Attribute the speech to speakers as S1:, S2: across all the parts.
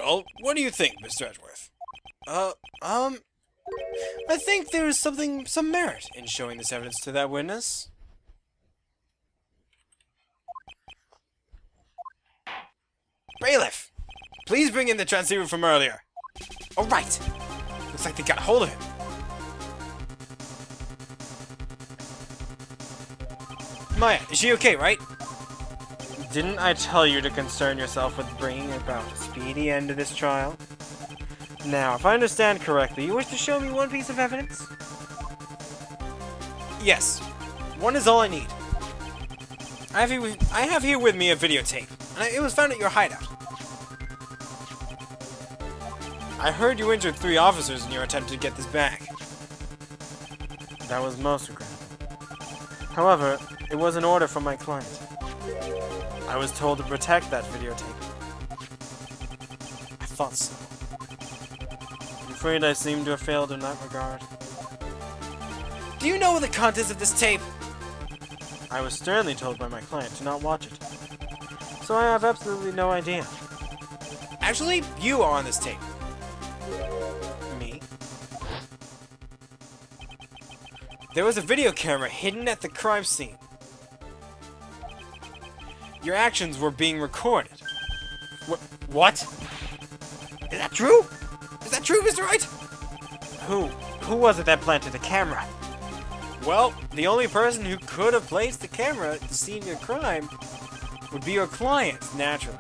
S1: Well, what do you think, Mr. Edgeworth? I think there is some merit in showing this evidence to that witness. Bailiff! Please bring in the transceiver from earlier. Oh, right! Looks like they got a hold of him. Maya, is she okay, right? Didn't I tell you to concern yourself with bringing about a speedy end to this trial? Now, if I understand correctly, you wish to show me one piece of evidence? Yes. One is all I need. I have here with me a videotape, and it was found at your hideout. I heard you injured 3 officers in your attempt to get this back. That was most regrettable. However, it was an order from my client. I was told to protect that videotape. I thought so. I'm afraid I seem to have failed in that regard. Do you know the contents of this tape? I was sternly told by my client to not watch it. So I have absolutely no idea. Actually, you are on this tape. Me? There was a video camera hidden at the crime scene. Your actions were being recorded. What? Is that true? Is that true, Mr. Wright? Who was it that planted the camera? Well, the only person who could have placed the camera at the scene of the crime would be your client, naturally.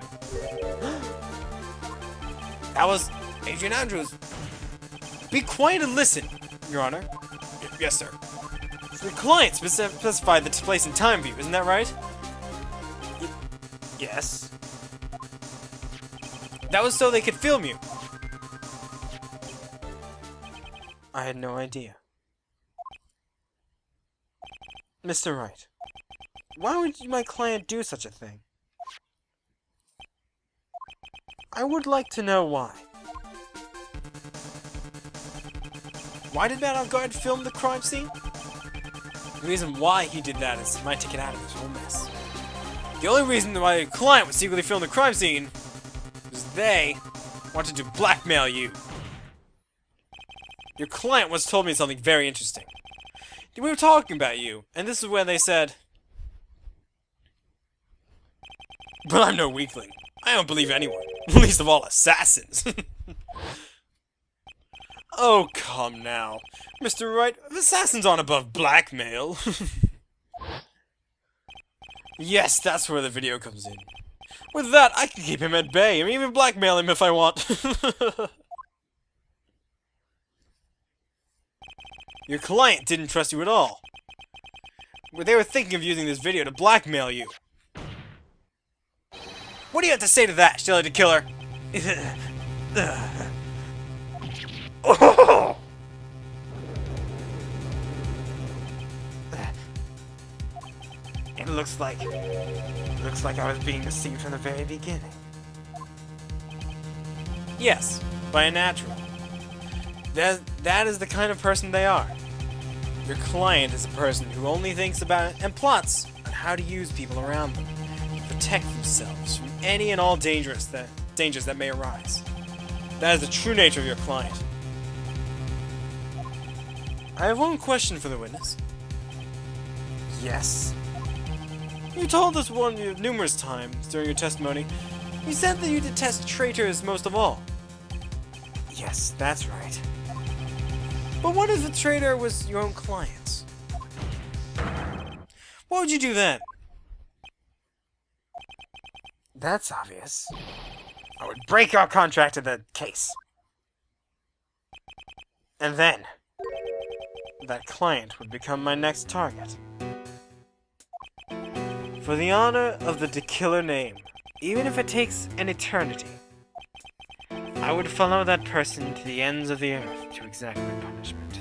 S1: That was Adrian Andrews. Be quiet and listen, Your Honor. Yes, sir. Your client specified the place and time for you, isn't that right? Yes. That was so they could film you. I had no idea. Mr. Wright, why would my client do such a thing? I would like to know why. Why did Man on Guard film the crime scene? The reason why he did that is he might take it out of this whole mess. The only reason why your client would secretly film the crime scene was they wanted to blackmail you. Your client once told me something very interesting. We were talking about you, and this is when they said, "But I'm no weakling. I don't believe anyone, least of all assassins." Oh, come now. Mr. Wright, assassins aren't above blackmail. Yes, that's where the video comes in. With that, I can keep him at bay, and even blackmail him if I want. Your client didn't trust you at all. They were thinking of using this video to blackmail you. What do you have to say to that, Shelley the Killer? Oh! It looks like I was being deceived from the very beginning. Yes, by a natural. That is the kind of person they are. Your client is a person who only thinks about and plots on how to use people around them to protect themselves from any and all dangers that may arise. That is the true nature of your client. I have one question for the witness. Yes? You told us numerous times during your testimony. You said that you detest traitors most of all. Yes, that's right. But what if the traitor was your own client? What would you do then? That's obvious. I would break our contract in the case. And then, that client would become my next target. For the honor of the killer name, even if it takes an eternity, I would follow that person to the ends of the earth to exact my punishment.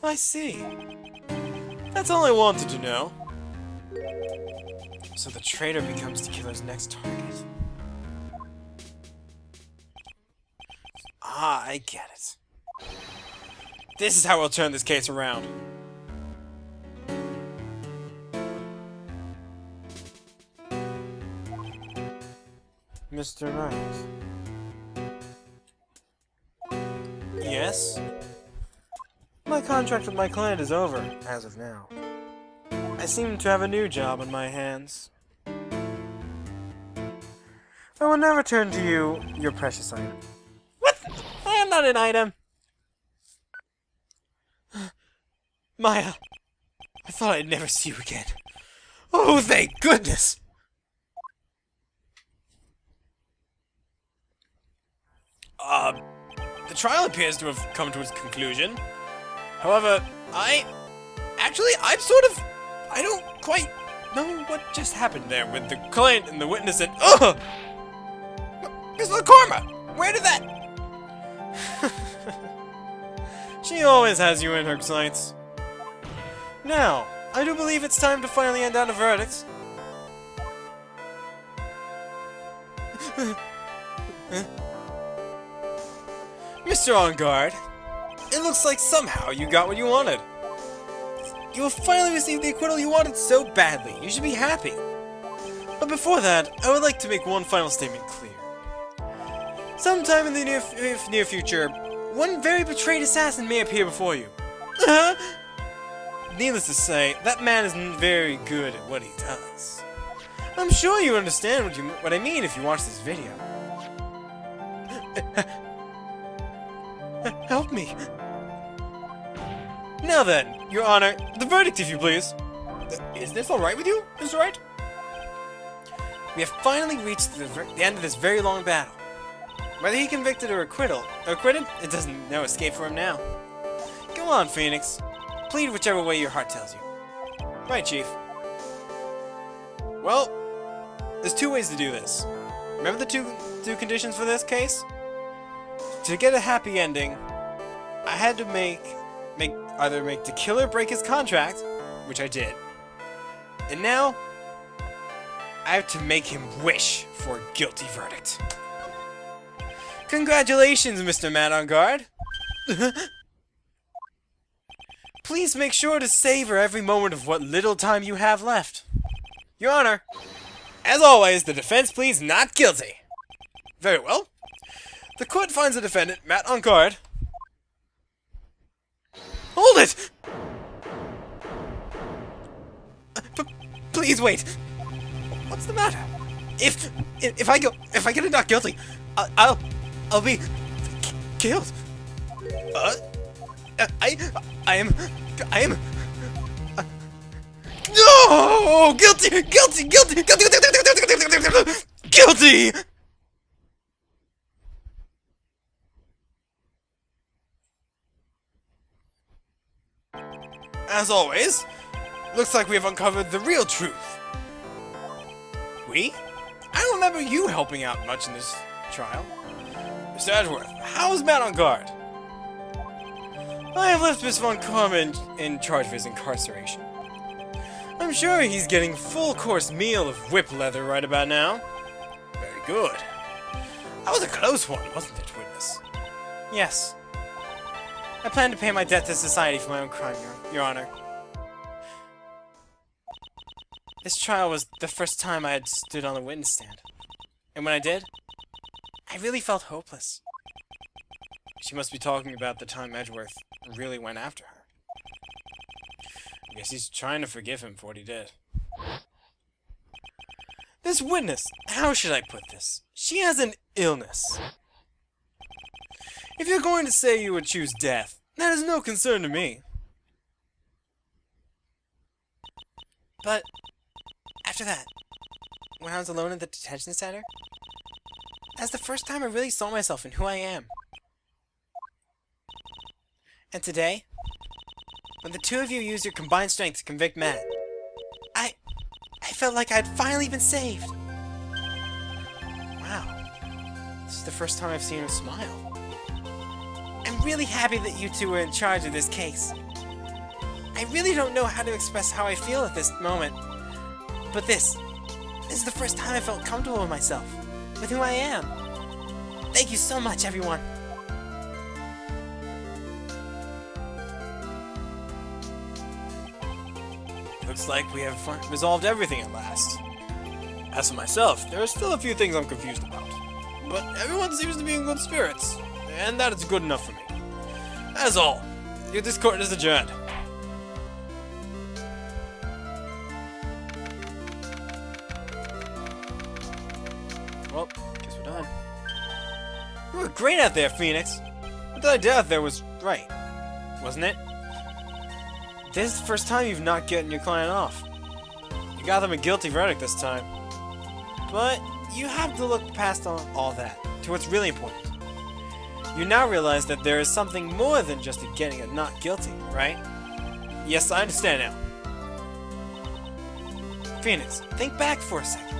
S1: I see. That's all I wanted to know. So the traitor becomes the killer's next target. Ah, I get it. This is how we'll turn this case around. Mr. Wright. Yes? My contract with my client is over, as of now. I seem to have a new job on my hands. I will now return to you your precious item. What? I am not an item! Maya, I thought I'd never see you again. Oh, thank goodness! The trial appears to have come to its conclusion. However, I don't quite know what just happened there with the client and the witness and... Ugh! Miss Karma! Where did that... She always has you in her sights. Now, I do believe it's time to finally hand down a verdict. Mr. On Guard, it looks like somehow you got what you wanted. You will finally receive the acquittal you wanted so badly. You should be happy. But before that, I would like to make one final statement clear. Sometime in the near future, one very betrayed assassin may appear before you. Needless to say, that man isn't very good at what he does. I'm sure you understand what I mean if you watch this video. Help me. Now then, Your Honor, the verdict, if you please. Is this alright with you, Mr. Wright? We have finally reached the end of this very long battle. Whether he convicted or acquitted, it doesn't no escape for him now. Go on, Phoenix. Plead whichever way your heart tells you. Right, Chief. Well, there's two ways to do this. Remember the two conditions for this case? To get a happy ending, I had to either make the killer break his contract, which I did, and now I have to make him wish for a guilty verdict. Congratulations, Mr. Man on Guard. Please make sure to savor every moment of what little time you have left. Your Honor, as always, the defense pleads not guilty. Very well. The court finds the defendant, Matt on Guard. Hold it! Please wait. What's the matter? If I get it not guilty, I'll be killed. I am. No! Guilty! As always, looks like we have uncovered the real truth. We? I don't remember you helping out much in this trial. Mr. Edgeworth, how is Matt on Guard? I have left Miss Von Karma in charge of his incarceration. I'm sure he's getting full-course meal of whip leather right about now. Very good. That was a close one, wasn't it, witness? Yes. I plan to pay my debt to society for my own crime, Your Honor. This trial was the first time I had stood on a witness stand. And when I did, I really felt hopeless. She must be talking about the time Edgeworth really went after her. I guess he's trying to forgive him for what he did. This witness, how should I put this? She has an illness. If you're going to say you would choose death, that is no concern to me. But after that, when I was alone in the detention center, that's the first time I really saw myself in who I am. And today, when the two of you used your combined strength to convict Matt, I felt like I'd finally been saved. Wow. This is the first time I've seen him smile. I'm really happy that you two were in charge of this case. I really don't know how to express how I feel at this moment, but this is the first time I felt comfortable with myself, with who I am. Thank you so much, everyone. Looks like we have resolved everything at last. As for myself, there are still a few things I'm confused about. but everyone seems to be in good spirits, and that is good enough for me. That is all. This court is adjourned. Well, guess we're done. You were great out there, Phoenix. What did I do out there was right, wasn't it? This is the first time you've not gotten your client off. You got them a guilty verdict this time. But you have to look past all that to what's really important. You now realize that there is something more than just getting a not guilty, right? Yes, I understand now. Phoenix, think back for a second.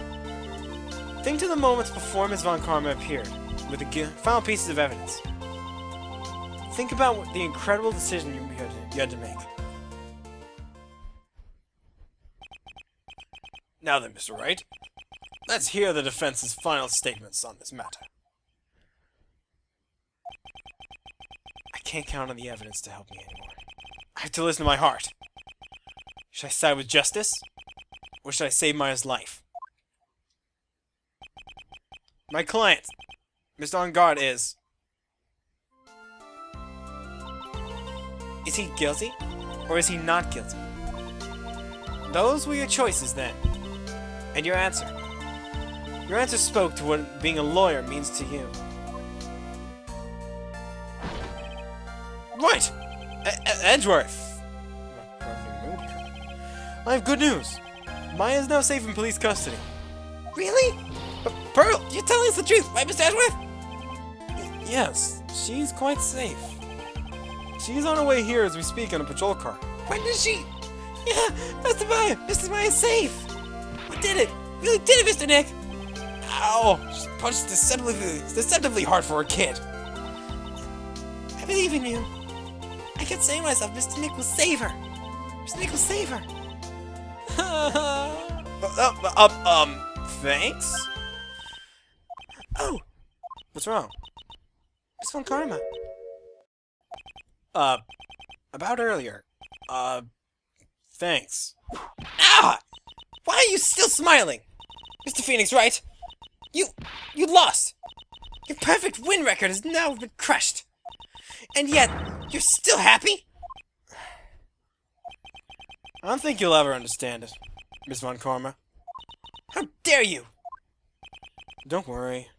S1: Think to the moments before Ms. Von Karma appeared, with the final pieces of evidence. Think about the incredible decision you had to make. Now then, Mr. Wright, let's hear the defense's final statements on this matter. I can't count on the evidence to help me anymore. I have to listen to my heart. Should I side with justice? Or should I save Maya's life? My client, Mr. On Guard, is he guilty? Or is he not guilty? Those were your choices then. And your answer. Your answer spoke to what being a lawyer means to you. Right! Edgeworth! I have good news. Maya is now safe in police custody. Really? Pearl, you're telling us the truth, right, Mr. Edgeworth? Yes, she's quite safe. She's on her way here as we speak in a patrol car. When does she? Yeah, Mr. Maya! Mr. Maya's safe! We did it! We really did it, Mr. Nick! Ow! She punched deceptively hard for a kid. I believe in you. I kept saying to myself, Mr. Nick will save her. Mr. Nick will save her. Thanks? Oh! What's wrong? Miss Von Karma. About earlier. Thanks. Ah! Why are you still smiling? Mr. Phoenix Wright? You lost! Your perfect win record has now been crushed. And yet, you're still happy? I don't think you'll ever understand it, Miss Von Karma. How dare you! Don't worry.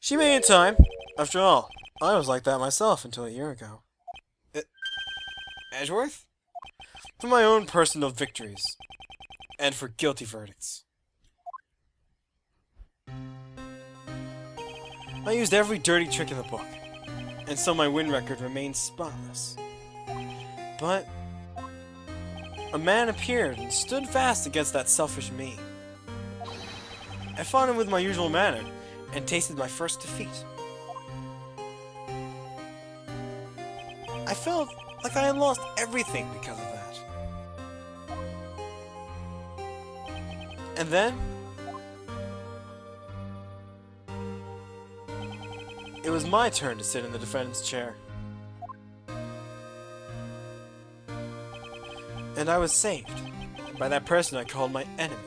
S1: She made it in time. After all, I was like that myself until a year ago. Edgeworth? For my own personal victories. And for guilty verdicts. I used every dirty trick in the book. And so my win record remains spotless. But a man appeared and stood fast against that selfish me. I fought him with my usual manner and tasted my first defeat. I felt like I had lost everything because of that. And then it was my turn to sit in the defendant's chair. And I was saved by that person I called my enemy.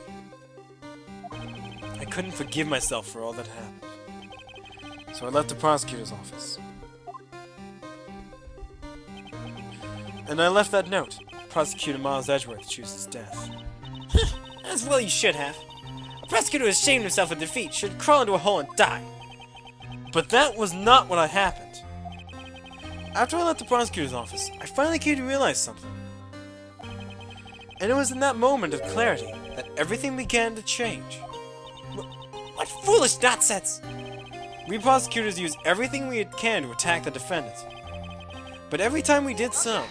S1: I couldn't forgive myself for all that happened. So I left the prosecutor's office. And I left that note. Prosecutor Miles Edgeworth chooses death. As well you should have. A prosecutor who has shamed himself with defeat should crawl into a hole and die. But that was not what happened. After I left the prosecutor's office, I finally came to realize something. And it was in that moment of clarity that everything began to change. What foolish nonsense! We prosecutors use everything we can to attack the defendant. But every time we did so,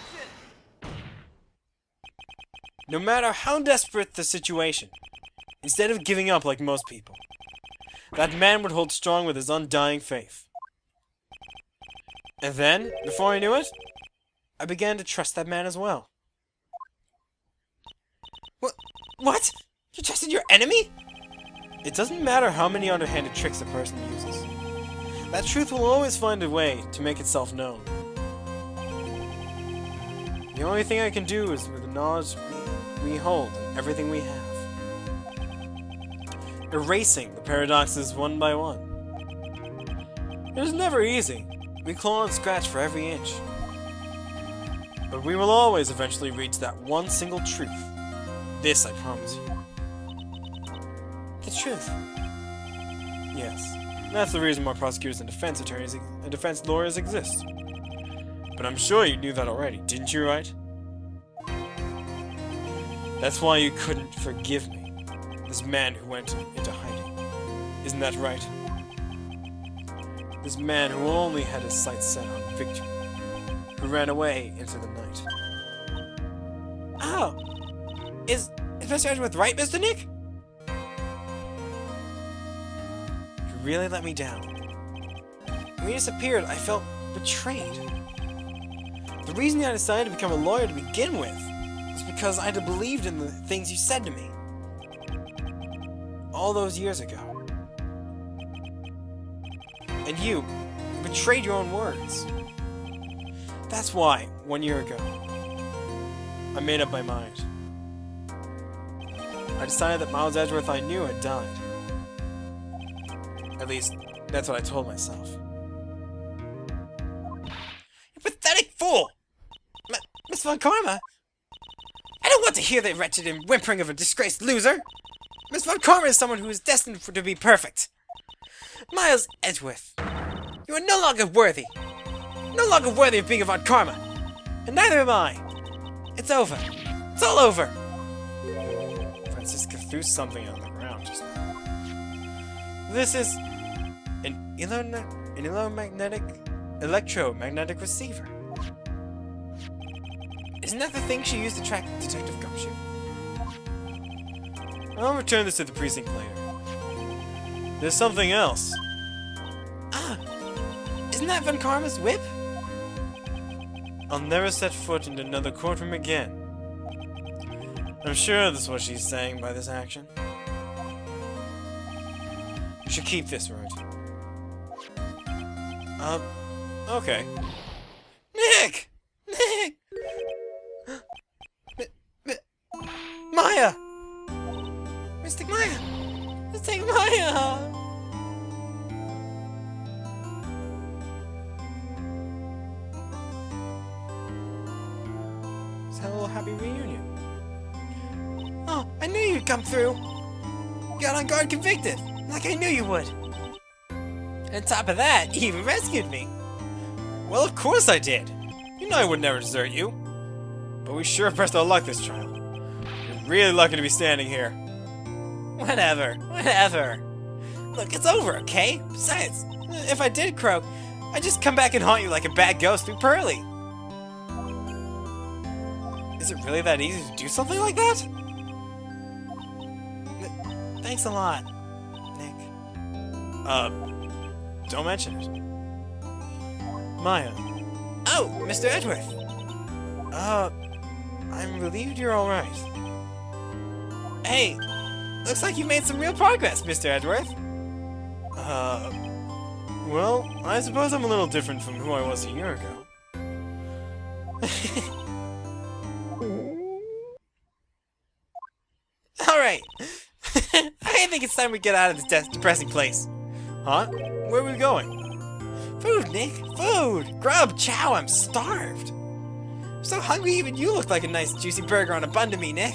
S1: no matter how desperate the situation, instead of giving up like most people, that man would hold strong with his undying faith. And then, before I knew it, I began to trust that man as well. What? You trusted your enemy? It doesn't matter how many underhanded tricks a person uses. That truth will always find a way to make itself known. The only thing I can do is with the knowledge we hold and everything we have. Erasing the paradoxes one by one. It was never easy. We claw and scratch for every inch. But we will always eventually reach that one single truth. This I promise you.
S2: The truth.
S1: Yes. That's the reason why prosecutors and defense attorneys and defense lawyers exist. But I'm sure you knew that already, didn't you, right? That's why you couldn't forgive me. This man who went into hiding. Isn't that right? This man who only had his sights set on victory. Who ran away into the night.
S2: Oh! Is Mr. Edgeworth right, Mr. Nick?
S1: You really let me down.
S2: When you disappeared, I felt betrayed.
S1: The reason I decided to become a lawyer to begin with was because I'd have believed in the things you said to me. All those years ago. And you betrayed your own words. That's why, 1 year ago, I made up my mind. I decided that Miles Edgeworth I knew had died. At least, that's what I told myself.
S2: You pathetic fool! Miss Von Karma? I don't want to hear the wretched and whimpering of a disgraced loser! Miss Von Karma is someone who is destined to be perfect. Miles Edgeworth, you are no longer worthy. No longer worthy of being a Von Karma. And neither am I. It's over. It's all over.
S1: Francisca threw something on the ground just now. This is an electromagnetic receiver.
S2: Isn't that the thing she used to track Detective Gumshoe?
S1: I'll return this to the precinct later. There's something else.
S2: Ah! Isn't that Von Karma's whip?
S1: I'll never set foot in another courtroom again. I'm sure that's what she's saying by this action. You should keep this, right? Okay.
S2: Nick! Nick! Maya! Mystic Maya! Mystic Maya!
S1: Let's have a little happy reunion.
S2: Oh, I knew you'd come through! Got on guard convicted, like I knew you would. And on top of that, you even rescued me.
S1: Well, of course I did. You know I would never desert you. But we sure pressed our luck this trial. You're really lucky to be standing here.
S2: Whatever. Look, it's over, okay? Besides, if I did croak, I'd just come back and haunt you like a bad ghost through Pearly.
S1: Is it really that easy to do something like that?
S2: Thanks a lot, Nick.
S1: Don't mention it. Maya.
S2: Oh, Mr. Edgeworth.
S1: I'm relieved you're alright.
S2: Hey, looks like you made some real progress, Mr. Edgeworth.
S1: Well, I suppose I'm a little different from who I was a year ago.
S2: Alright. I think it's time we get out of this depressing place.
S1: Huh? Where are we going?
S2: Food, Nick. Food. Grub, chow, I'm starved. I'm so hungry even you look like a nice juicy burger on a bun to me, Nick.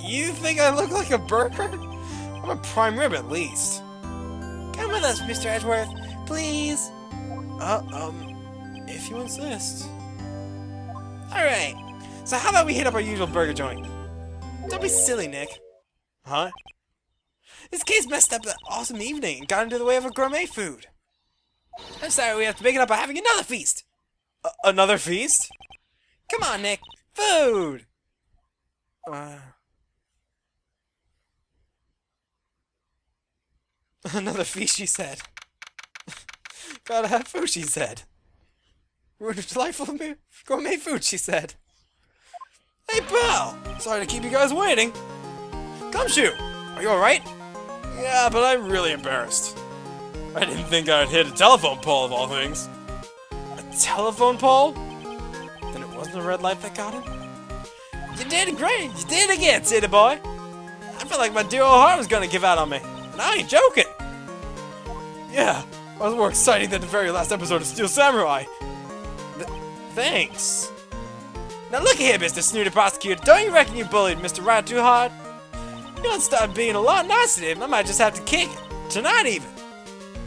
S1: You think I look like a burger? I'm a prime rib at least.
S2: Come with us, Mr. Edgeworth. Please.
S1: If you insist.
S2: Alright. So how about we hit up our usual burger joint? Don't be silly, Nick.
S1: Huh?
S2: This case messed up that awesome evening and got into the way of our gourmet food. I'm sorry we have to make it up by having another feast.
S1: Another feast?
S2: Come on, Nick. Food!
S1: Another feast, she said. Gotta have food, she said. We're delightful gourmet food, she said. Hey, pal! Sorry to keep you guys waiting. Gumshoe! Are you alright? Yeah, but I'm really embarrassed. I didn't think I'd hit a telephone pole of all things. A telephone pole? Then it wasn't a red light that got him?
S2: You did great! You did it again, city boy! I felt like my dear old heart was gonna give out on me. And I ain't joking!
S1: Yeah, was more exciting than the very last episode of Steel Samurai. Thanks.
S2: Now look here, Mr. Snooty Prosecutor. Don't you reckon you bullied Mr. Wright too hard? You don't start being a lot nicer to him. I might just have to kick it. Tonight even.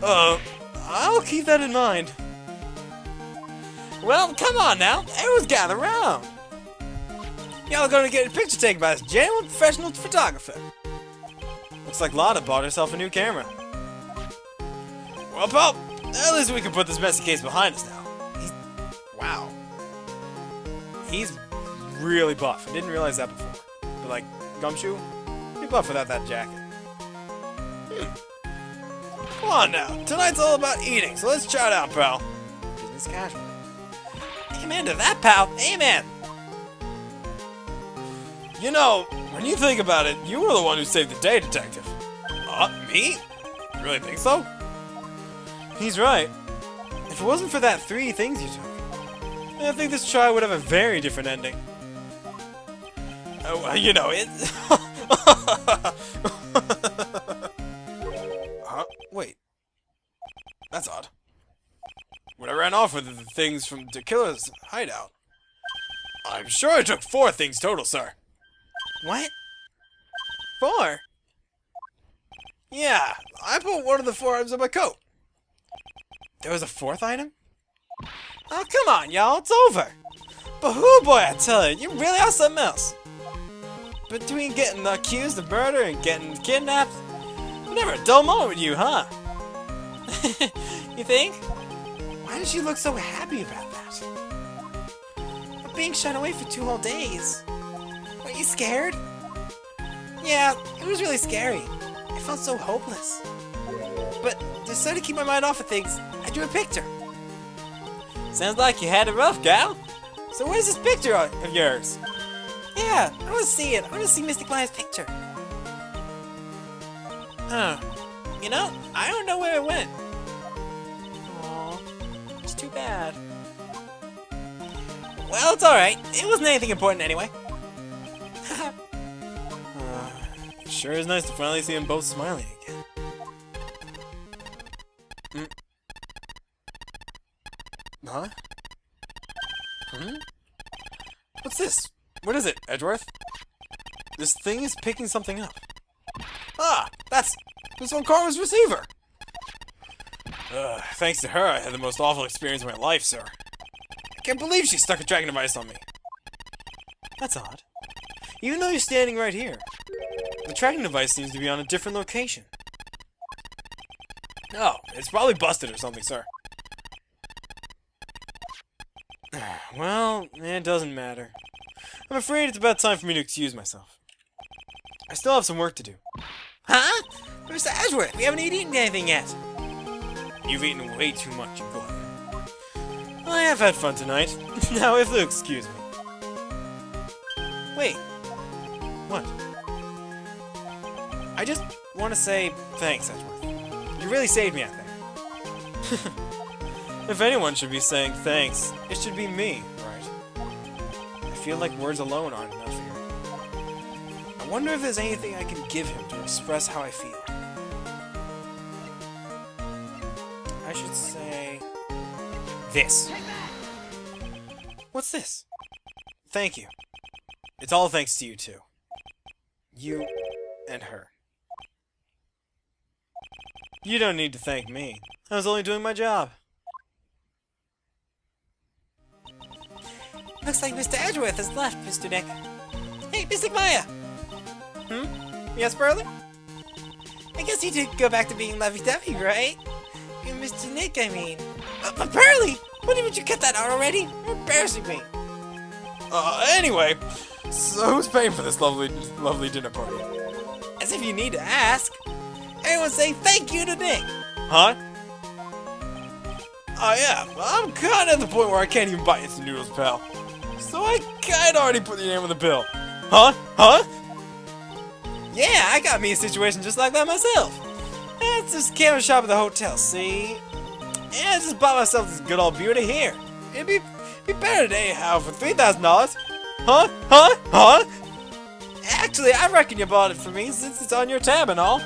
S1: I'll keep that in mind.
S2: Well, come on now. Everyone's gathered around. Y'all are gonna get a picture taken by this genuine professional photographer.
S1: Looks like Lana bought herself a new camera.
S2: Well, pal, at least we can put this messy case behind us now.
S1: Wow. He's really buff. I didn't realize that before. But like, Gumshoe, pretty buff without that jacket.
S2: Come on now. Tonight's all about eating, so let's try it out, pal.
S1: Business casual.
S2: Amen to that, pal. Amen.
S1: You know, when you think about it, you were the one who saved the day, Detective.
S2: Me? You really think so?
S1: He's right. If it wasn't for that 3 things you took, I think this trial would have a very different ending.
S2: You know, it...
S1: Wait. That's odd. When I ran off with the things from the killer's hideout.
S2: I'm sure I took 4 things total, sir.
S1: What? 4?
S2: Yeah, I put one of the 4 items in my coat.
S1: There was a 4th item?
S2: Oh, come on, y'all, it's over. But whoo boy, I tell you, you really are something else.
S1: Between getting accused of murder and getting kidnapped,
S2: never a dull moment with you, huh?
S1: you think?
S2: Why does she look so happy about that?
S1: But being shut away for 2 whole days. Were you scared?
S2: Yeah, it was really scary. I felt so hopeless.
S1: But to sort of keep my mind off of things, I drew a picture.
S2: Sounds like you had it rough, gal.
S1: So where's this picture of yours?
S2: Yeah, I want to see it. I want to see Mystic Maya's picture.
S1: Huh.
S2: You know, I don't know where it went.
S1: Aw, it's too bad.
S2: Well, it's alright. It wasn't anything important anyway.
S1: It sure is nice to finally see them both smiling again. Huh? What's this? What is it, Edgeworth? This thing is picking something up.
S2: Ah, that's Miss Von Karma's receiver.
S1: Thanks to her, I had the most awful experience of my life, sir.
S2: I can't believe she stuck a tracking device on me.
S1: That's odd. Even though you're standing right here, the tracking device seems to be on a different location.
S2: Oh, it's probably busted or something, sir.
S1: Well, it doesn't matter. I'm afraid it's about time for me to excuse myself. I still have some work to do.
S2: Huh? Mr. Edgeworth, we haven't eaten anything yet.
S1: You've eaten way too much, you glutton. I have had fun tonight. Now, if you'll excuse me. Wait. What? I just want to say thanks, Edgeworth. You really saved me out there. If anyone should be saying thanks, it should be me, right? I feel like words alone aren't enough here. I wonder if there's anything I can give him to express how I feel. I should say... this. What's this? Thank you. It's all thanks to you two. You and her. You don't need to thank me. I was only doing my job.
S2: Looks like Mr. Edgeworth has left, Mr. Nick. Hey, Mystic Maya!
S1: Yes, Burley?
S2: I guess you did go back to being lovey-dovey, right? You Mr. Nick, I mean. But Burley! Why didn't you cut that out already? You're embarrassing me.
S1: Anyway, so who's paying for this lovely dinner party?
S2: As if you need to ask. Everyone's saying thank you to Nick.
S1: Huh?
S2: Oh yeah, I'm kinda at the point where I can't even buy instant noodles, pal. So I kinda already put your name on the bill.
S1: Huh? Huh?
S2: Yeah, I got me a situation just like that myself. It's this camera shop at the hotel, see? Yeah, I just bought myself this good old beauty here. It'd be better today, how for $3,000.
S1: Huh? Huh? Huh?
S2: Actually, I reckon you bought it for me since it's on your tab and all.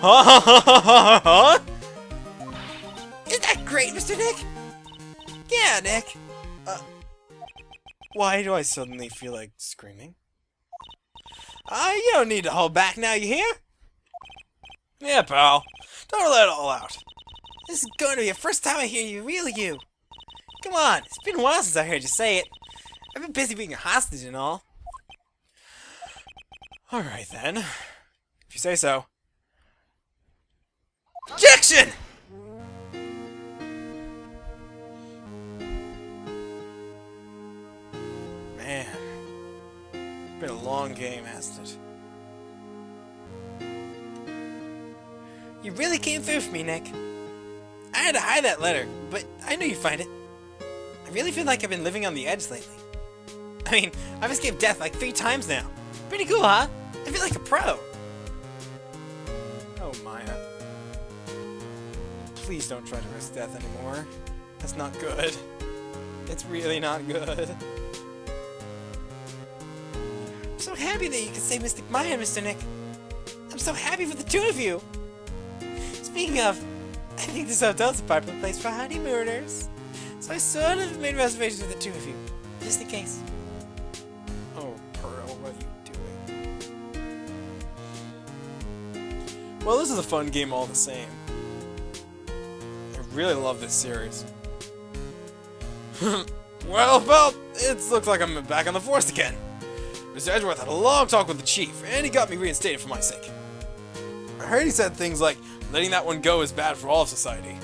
S1: Huh?
S2: Isn't that great, Mr. Nick? Yeah, Nick.
S1: Why do I suddenly feel like screaming?
S2: You don't need to hold back now, you hear?
S1: Yeah, pal. Don't let it all out.
S2: This is going to be the first time I hear you, really you. Come on, it's been a while since I heard you say it. I've been busy being a hostage and all.
S1: Alright then. If you say so.
S2: Objection!
S1: Man. It's been a long game, hasn't it?
S2: You really came through for me, Nick. I had to hide that letter, but I knew you'd find it. I really feel like I've been living on the edge lately. I mean, I've escaped death like 3 times now. Pretty cool, huh? I feel like a pro.
S1: Oh, Maya. Please don't try to risk death anymore. That's not good. It's really not good.
S2: I'm so happy that you could save Mystic Maya, Mr. Nick. I'm so happy for the 2 of you. Speaking of, I think this hotel's a popular place for honeymooners. So I sort of made reservations for the 2 of you, just in case.
S1: Oh, Pearl, what are you doing? Well, this is a fun game all the same. I really love this series. Well, it looks like I'm back on the force again. Mr. Edgeworth had a long talk with the chief, and he got me reinstated for my sake. I heard he said things like, letting that one go is bad for all of society.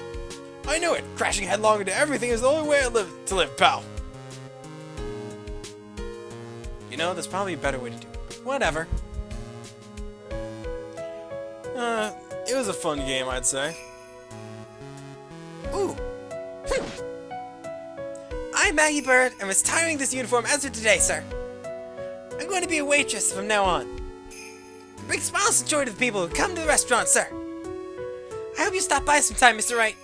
S1: I knew it! Crashing headlong into everything is the only way to live, pal. You know, there's probably a better way to do it. Whatever. It was a fun game, I'd say.
S2: Ooh. I'm Maggie Bird, and retiring this uniform as of today, sir. I'm going to be a waitress from now on. Bring smiles and joy to the people who come to the restaurant, sir. I hope you stop by sometime, Mr. Wright.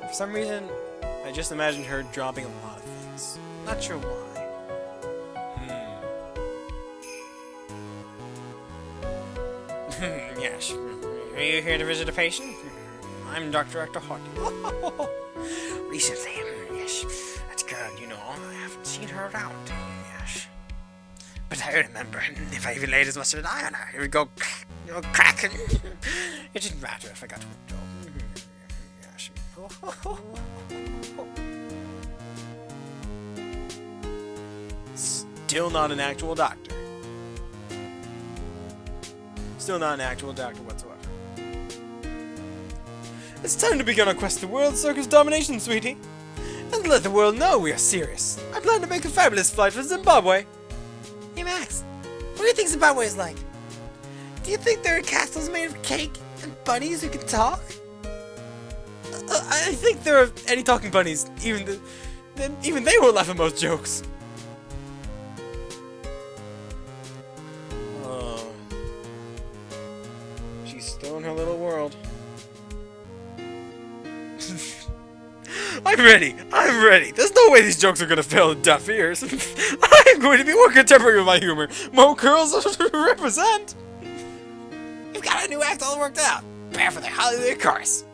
S1: For some reason, I just imagined her dropping a lot of things. Not sure why.
S2: Yes. Are you here to visit a patient? I'm Dr. Hardy. Recently, yes. That's good, you know. I haven't seen her around. Yes. But I remember, if I even laid as much of an eye on her, it would go crack. It didn't matter if I got to a job. Yes.
S1: Still not an actual doctor. Still not an actual doctor whatsoever. It's time to begin our quest to world circus domination, sweetie. And let the world know we are serious. I plan to make a fabulous flight for Zimbabwe.
S2: Hey Max, what do you think Zimbabwe is like? Do you think there are castles made of cake and bunnies who can talk?
S1: I think there are any talking bunnies. Even they won't laugh at most jokes. Oh, she's still in her little world. I'm ready! I'm ready! There's no way these jokes are gonna fail in deaf ears! I'm going to be more contemporary with my humor! Mo curls represent!
S2: You've got a new act all worked out! Prepare for the holiday chorus!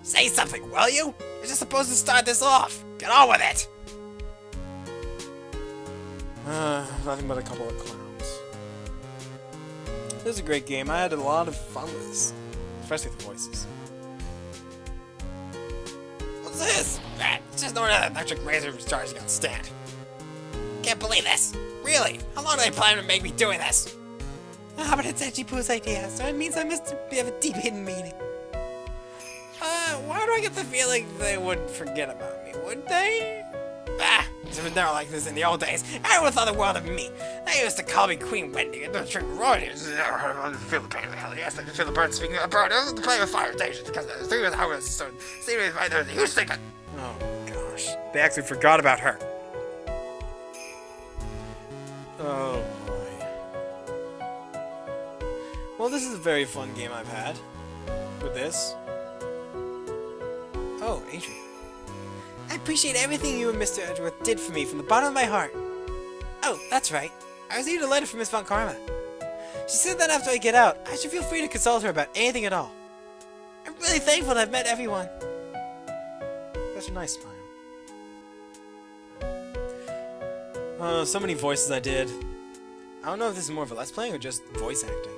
S2: Say something, will you? You're just supposed to start this off! Get on with it!
S1: Nothing but a couple of clowns. This is a great game. I had a lot of fun with this. Especially with the voices.
S2: What's this? It's just no another electric razor from Stars you can stand. Can't believe this. Really? How long do they plan to make me doing this? Ah, but it's Edgy Poo's idea, so it means I must have a deep hidden meaning. Why do I get the feeling they wouldn't forget about me, would they? Ah, it was never like this in the old days. Everyone thought the world of me. They used to call me Queen Wendy and the trick Royals. I feel the pain of the hell, yes, I can feel the bird speaking of the bird. I was playing with fire stations because the thing was how it was so serious right there. A huge thing.
S1: Oh gosh. They actually forgot about her. Oh boy. Well, this is a very fun game I've had. With this. Oh, Adrian.
S2: I appreciate everything you and Mr. Edgeworth did for me from the bottom of my heart. Oh, that's right. I received a letter from Miss Von Karma. She said that after I get out, I should feel free to consult her about anything at all. I'm really thankful that I've met everyone.
S1: Such a nice smile. Oh, so many voices I did. I don't know if this is more of a Let's Playing or just voice acting.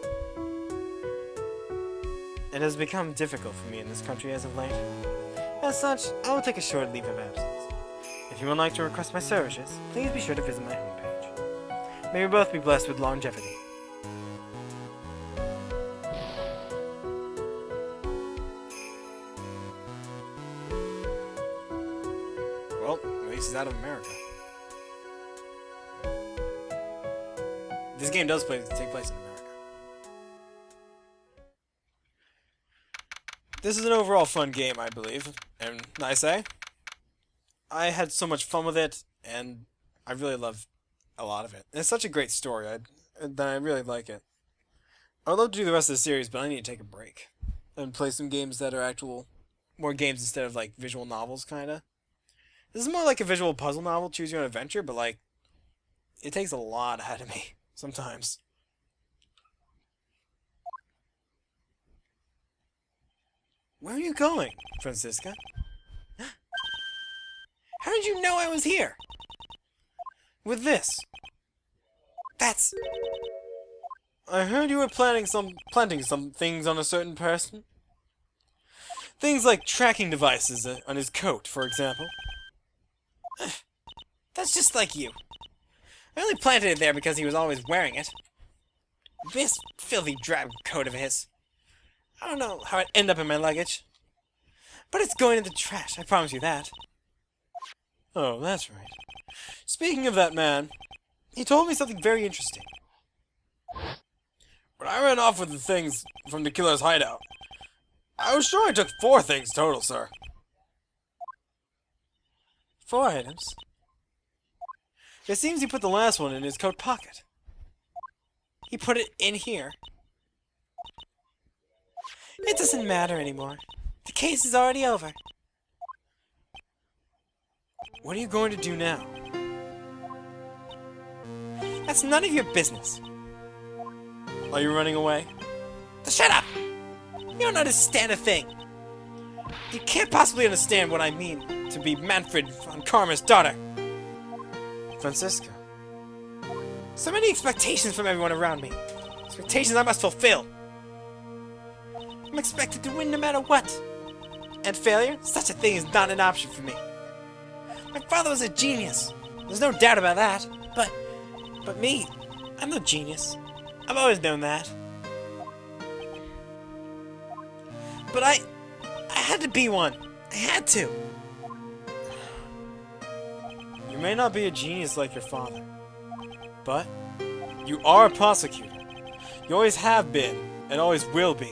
S1: It has become difficult for me in this country as of late. As such, I will take a short leave of absence. If you would like to request my services, please be sure to visit my homepage. May we both be blessed with longevity. Well, at least he's out of America. This game does take place in America. This is an overall fun game, I believe, and I say, I had so much fun with it, and I really love a lot of it. And it's such a great story that I really like it. I would love to do the rest of the series, but I need to take a break and play some games that are more games instead of like visual novels, kinda. This is more like a visual puzzle novel, choose your own adventure, but like, it takes a lot out of me sometimes. Where are you going, Francisca?
S2: How did you know I was here?
S1: With this?
S2: That's...
S1: I heard you were planting some things on a certain person. Things like tracking devices on his coat, for example.
S2: That's just like you. I only planted it there because he was always wearing it. This filthy drab coat of his. I don't know how it ended up in my luggage. But it's going in the trash, I promise you that.
S1: Oh, that's right. Speaking of that man, he told me something very interesting. When I ran off with the things from the killer's hideout, I was sure I took 4 things total, sir.
S2: 4 items?
S1: It seems he put the last one in his coat pocket.
S2: He put it in here. It doesn't matter anymore. The case is already over.
S1: What are you going to do now?
S2: That's none of your business.
S1: Are you running away?
S2: Shut up! You don't understand a thing. You can't possibly understand what I mean to be Manfred von Karma's daughter.
S1: Francisca.
S2: So many expectations from everyone around me. Expectations I must fulfill. I'm expected to win no matter what. And failure? Such a thing is not an option for me. My father was a genius. There's no doubt about that. But me, I'm no genius. I've always known that. But I had to be one. I had to.
S1: You may not be a genius like your father, but you are a prosecutor. You always have been, and always will be.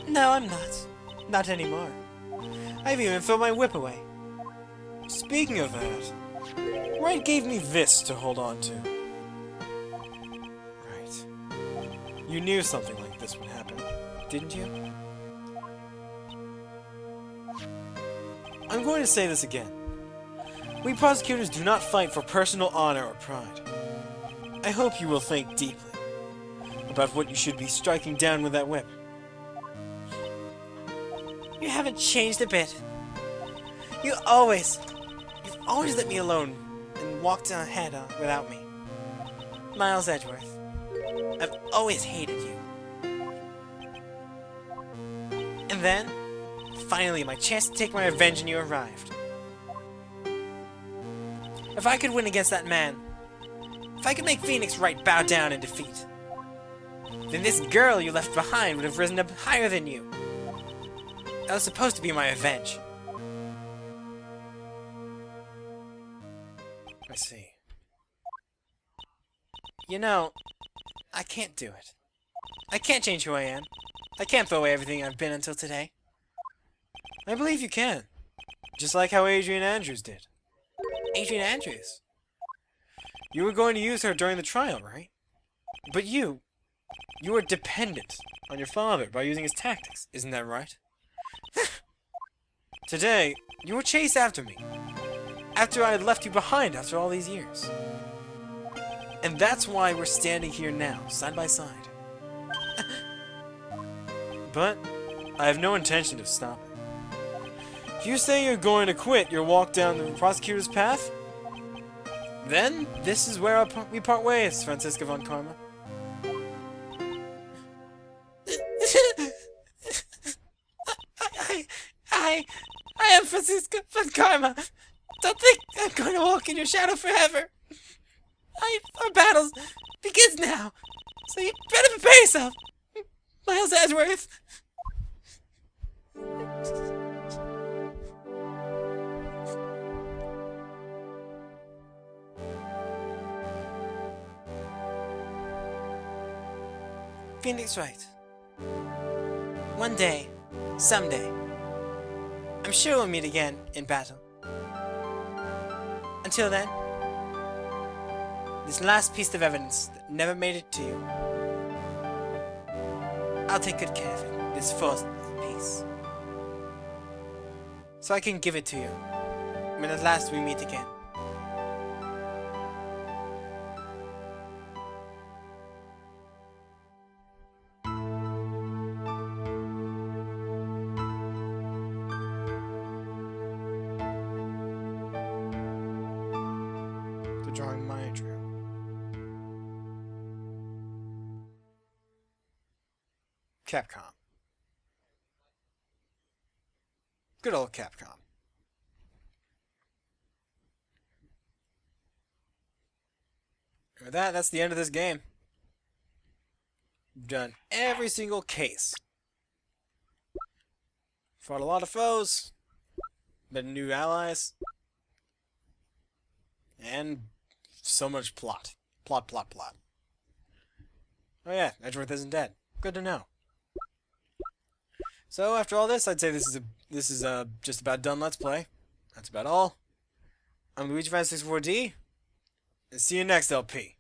S2: No, I'm not. Not anymore. I've even thrown my whip away.
S1: Speaking of that, Wright gave me this to hold on to. Right. You knew something like this would happen, didn't you? I'm going to say this again. We prosecutors do not fight for personal honor or pride. I hope you will think deeply about what you should be striking down with that whip.
S2: You haven't changed a bit. You've always let me alone and walked ahead without me. Miles Edgeworth, I've always hated you. And then, finally, my chance to take my revenge on you arrived. If I could win against that man, if I could make Phoenix Wright bow down in defeat, then this girl you left behind would have risen up higher than you. That was supposed to be my revenge.
S1: I see.
S2: You know, I can't do it. I can't change who I am. I can't throw away everything I've been until today.
S1: I believe you can. Just like how Adrian Andrews did.
S2: Adrian Andrews?
S1: You were going to use her during the trial, right? But you were dependent on your father by using his tactics, isn't that right? Today, you were chased after me. After I had left you behind after all these years. And that's why we're standing here now, side by side. But I have no intention of stopping. If you say you're going to quit your walk down the prosecutor's path, then this is where we part ways, Franziska von Karma.
S2: I am Franziska von Karma. Don't think I'm going to walk in your shadow forever. Our battles begins now, so you better prepare yourself, Miles Edgeworth. Phoenix Wright. One day, someday, I'm sure we'll meet again in battle. Until then, this last piece of evidence that never made it to you, I'll take good care of it, this fourth piece. So I can give it to you when at last we meet again.
S1: Drawing my drew. Capcom. Good old Capcom. And with that, that's the end of this game. We've done every single case. Fought a lot of foes. Met new allies. And so much plot. Plot. Oh yeah, Edgeworth isn't dead. Good to know. So after all this, I'd say this is just about done Let's Play. That's about all. I'm Luigi564D, and see you next LP.